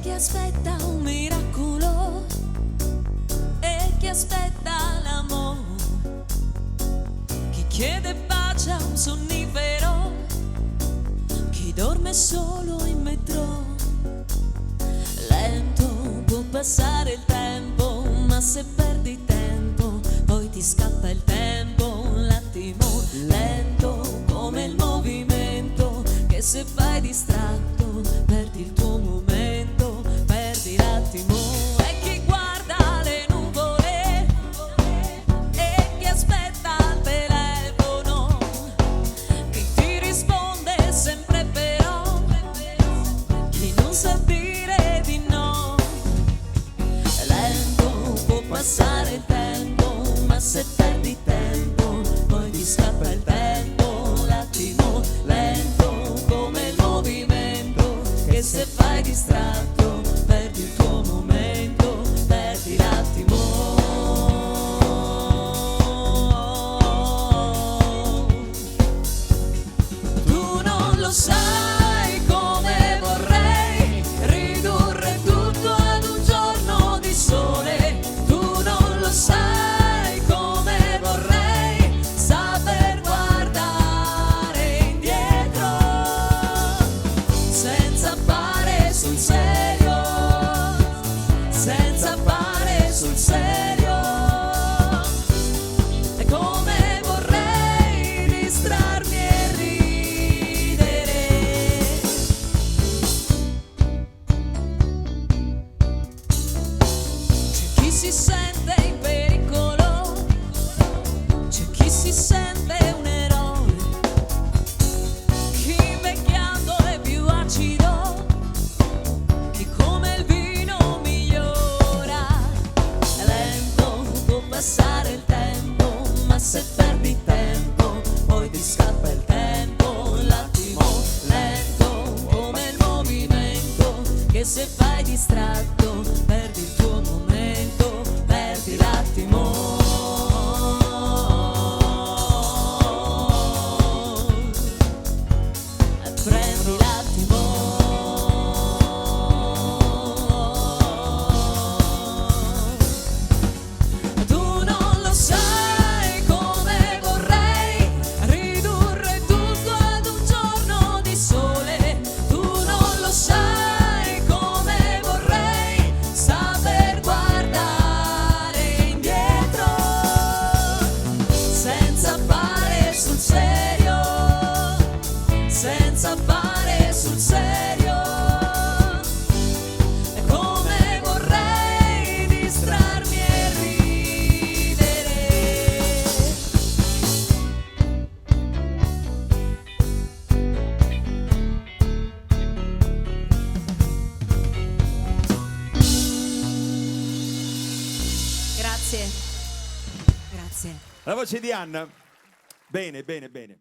chi aspetta un miracolo e chi aspetta l'amore, chi chiede pace a un sonnifero, chi dorme solo in metro. Lento può passare il tempo, ma se perdi tempo poi ti scappa il tempo. Un attimo lento come il movimento, che se fai distratto perdi il tuo momento, perdi l'attimo. E chi guarda le nuvole e chi aspetta al telefono, chi ti risponde sempre però, chi non sa dire di no. Lento può passare il tempo, ma se perdi tempo poi ti scappa il tempo. L'attimo lento come il movimento, che se fai distratto perdi il tuo momento, perdi l'attimo. Tu non lo sai come vorrei ridurre tutto ad un giorno di sole. Tu non lo sai come vorrei saper guardare indietro senza fare sul serio, senza fare sul serio. E come vorrei distrarmi e ridere. C'è chi si sente in pericolo, c'è chi si sente un eroe, chi invecchiando è più acido, chi come il vino migliora. Lento può passare il tempo, ma se perdi tempo poi ti scappa il tempo. L'attimo lento come il movimento, che se fai distratto perdi il tuo momento, perdi l'attimo. Prendi l'attimo. Tu non lo sai come vorrei ridurre tutto ad un giorno di sole. Tu non lo sai come vorrei saper guardare indietro senza fare sul serio, senza fare sul serio. E come vorrei distrarmi e ridere. Grazie. Grazie. La voce di Anna. Bene, bene, bene.